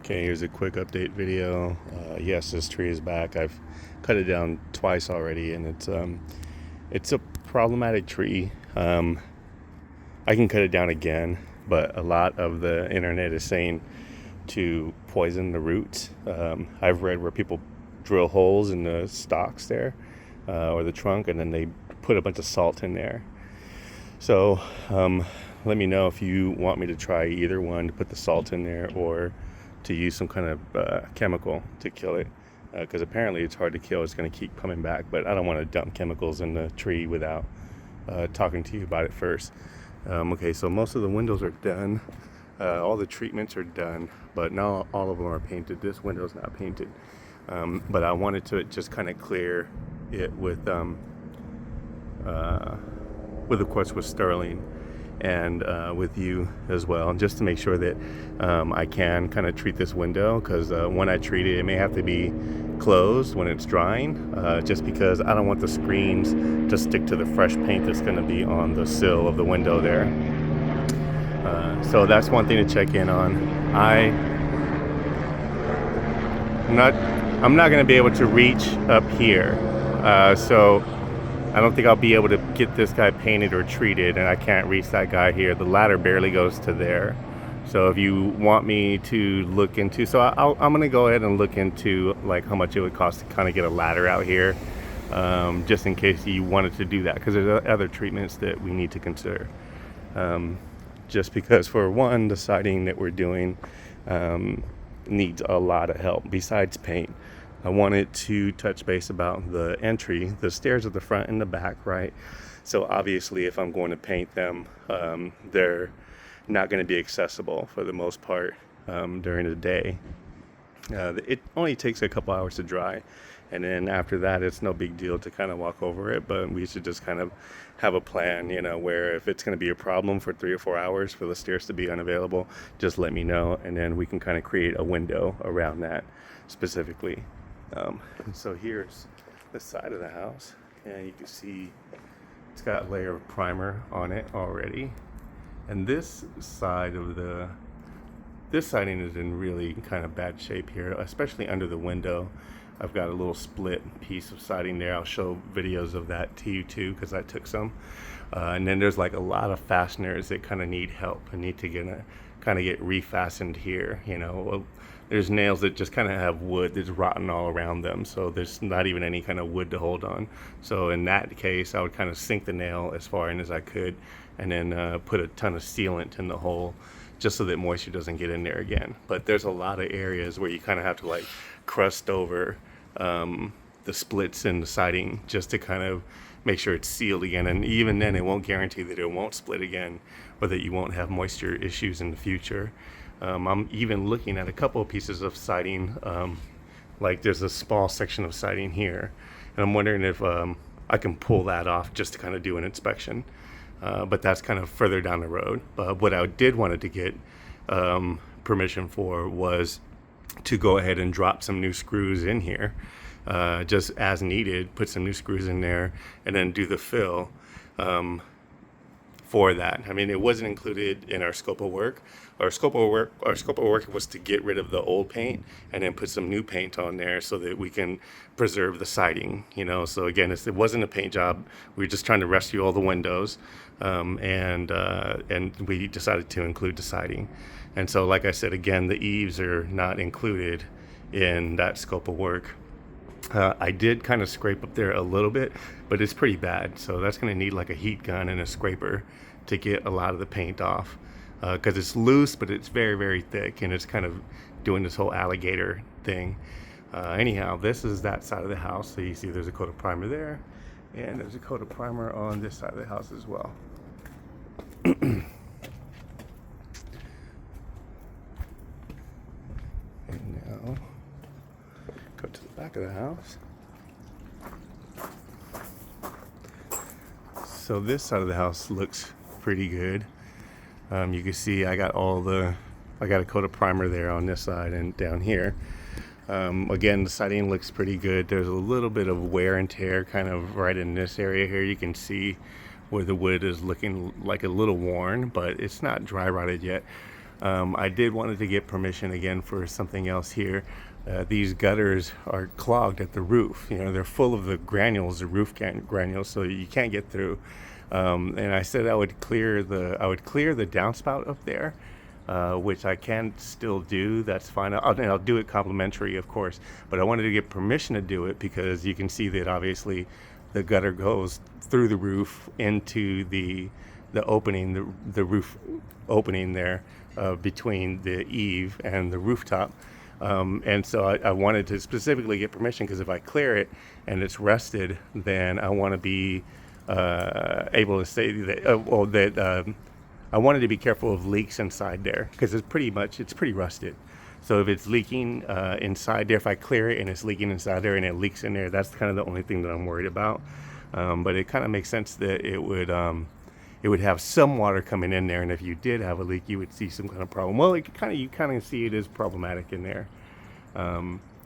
Okay, here's a quick update video. Yes, this tree is back. I've cut it down twice already, and it's a problematic tree. I can cut it down again, but a lot of the internet is saying to poison the roots. I've read where people drill holes in the stalks there, or the trunk, and then they put a bunch of salt in there. So let me know if you want me to try either one, to put the salt in there or to use some kind of chemical to kill it. Because apparently it's hard to kill. It's going to keep coming back, but I don't want to dump chemicals in the tree without talking to you about it first. Okay, so most of the windows are done. All the treatments are done, but not all of them are painted. This window's not painted. But I wanted to just kind of clear it with of course, with Sterling and with you as well, just to make sure that I can kind of treat this window, because when I treat it, it may have to be closed when it's drying, just because I don't want the screens to stick to the fresh paint that's going to be on the sill of the window there. So that's one thing to check in on. I'm not going to be able to reach up here, so I don't think I'll be able to get this guy painted or treated, and I can't reach that guy here. The ladder barely goes to there. So if you want me to look into, I'm gonna go ahead and look into like how much it would cost to kind of get a ladder out here, just in case you wanted to do that, because there's other treatments that we need to consider. Just because, for one, the siding that we're doing needs a lot of help besides paint. I wanted to touch base about the entry, the stairs at the front and the back, right? So obviously, if I'm going to paint them, they're not going to be accessible for the most part during the day. It only takes a couple hours to dry, and then after that, it's no big deal to kind of walk over it. But we should just kind of have a plan, where if it's going to be a problem for 3 or 4 hours for the stairs to be unavailable, just let me know, and then we can kind of create a window around that specifically. So here's the side of the house, and you can see it's got a layer of primer on it already. And this siding is in really kind of bad shape here, especially under the window. I've got a little split piece of siding there. I'll show videos of that to you too, because I took some. And then there's like a lot of fasteners that kind of need help and need to get refastened here. There's nails that just kind of have wood that's rotten all around them, so there's not even any kind of wood to hold on. So in that case, I would kind of sink the nail as far in as I could, and then put a ton of sealant in the hole, just so that moisture doesn't get in there again. But there's a lot of areas where you kind of have to like crust over the splits in the siding just to kind of make sure it's sealed again. And even then, it won't guarantee that it won't split again, or that you won't have moisture issues in the future. I'm even looking at a couple of pieces of siding, like there's a small section of siding here, and I'm wondering if I can pull that off just to kind of do an inspection. But that's kind of further down the road. But what I did wanted to get permission for was to go ahead and drop some new screws in here, just as needed, put some new screws in there, and then do the fill for that. I mean, it wasn't included in our scope of work. Our scope of work was to get rid of the old paint and then put some new paint on there so that we can preserve the siding. So again, it wasn't a paint job. We were just trying to rescue all the windows, and we decided to include the siding. And so, like I said, again, the eaves are not included in that scope of work. I did kind of scrape up there a little bit, but it's pretty bad. So that's going to need like a heat gun and a scraper to get a lot of the paint off, because it's loose, but it's very, very thick, and it's kind of doing this whole alligator thing. Anyhow, this is that side of the house. So you see there's a coat of primer there, and there's a coat of primer on this side of the house as well. And now, go to the back of the house. So this side of the house looks pretty good. You can see I got a coat of primer there on this side and down here. Again, the siding looks pretty good. There's a little bit of wear and tear kind of right in this area here. You can see where the wood is looking like a little worn, but it's not dry rotted yet. I did wanted to get permission again for something else here. These gutters are clogged at the roof. You know, they're full of the granules, the roof granules, so you can't get through. And I said I would clear the downspout up there, which I can still do. That's fine. I'll do it complimentary, of course. But I wanted to get permission to do it because you can see that obviously the gutter goes through the roof into the opening, the roof opening there between the eave and the rooftop. And so I wanted to specifically get permission because if I clear it and it's rusted, then I want to be able to say that I wanted to be careful of leaks inside there because it's pretty rusted. So if it's leaking inside there, if I clear it and it's leaking inside there and it leaks in there, that's kind of the only thing that I'm worried about. But it kind of makes sense that it would have some water coming in there, and if you did have a leak, you would see some kind of problem. Well, you kind of see it is problematic in there.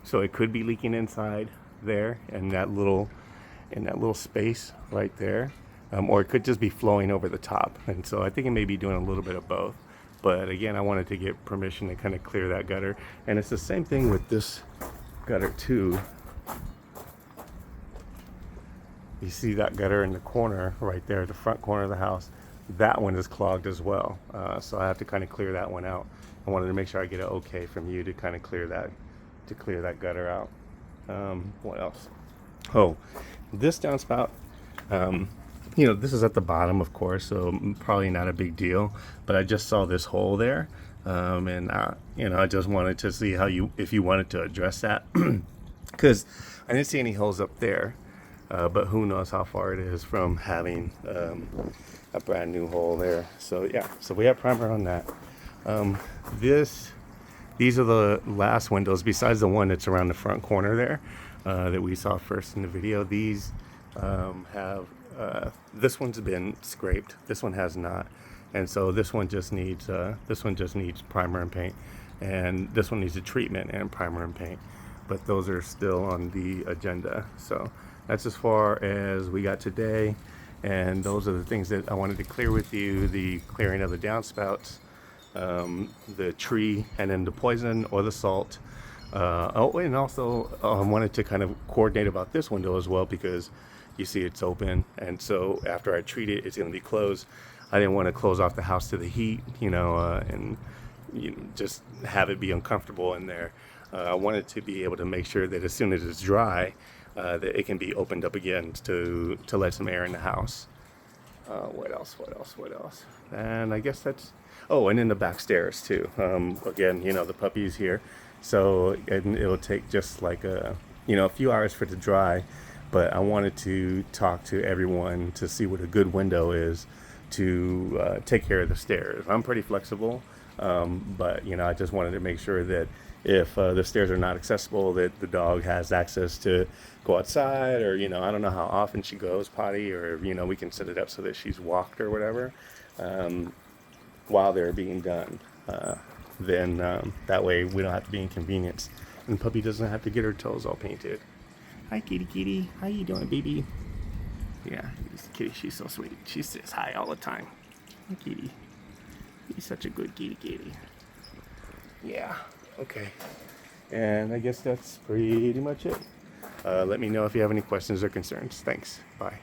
So it could be leaking inside there in that little space right there, or it could just be flowing over the top. And so I think it may be doing a little bit of both. But again, I wanted to get permission to kind of clear that gutter, and it's the same thing with this gutter too. You see that gutter in the corner right there, the front corner of the house. That one is clogged as well. So I have to kind of clear that one out. I wanted to make sure I get an okay from you to kind of clear that gutter out. What else? Oh, this downspout. This is at the bottom, of course, so probably not a big deal. But I just saw this hole there, and I just wanted to see if you wanted to address that, because I didn't see any holes up there. But who knows how far it is from having a brand new hole there. So yeah, so we have primer on that. These are the last windows besides the one that's around the front corner there that we saw first in the video. These have this one's been scraped. This one has not, and so this one just needs primer and paint, and this one needs a treatment and primer and paint. But those are still on the agenda. So that's as far as we got today, and those are the things that I wanted to clear with you: the clearing of the downspouts, the tree, and then the poison or the salt. And also I wanted to kind of coordinate about this window as well, because you see it's open, and so after I treat it, it's going to be closed. I didn't want to close off the house to the heat, and just have it be uncomfortable in there. I wanted to be able to make sure that as soon as it's dry, that it can be opened up again to let some air in the house. What else? And I guess that's... Oh, and then the back stairs too. Again, the puppy's here, so it'll take just like a few hours for it to dry. But I wanted to talk to everyone to see what a good window is to take care of the stairs. I'm pretty flexible, but I just wanted to make sure that if the stairs are not accessible, that the dog has access to go outside, or I don't know how often she goes potty, or we can set it up so that she's walked or whatever while they're being done. Then that way we don't have to be inconvenienced, and the puppy doesn't have to get her toes all painted. Hi, kitty. How you doing, baby? Yeah, kitty, she's so sweet. She says hi all the time. Hi, kitty. He's such a good kitty. Yeah, okay. And I guess that's pretty much it. Let me know if you have any questions or concerns. Thanks. Bye.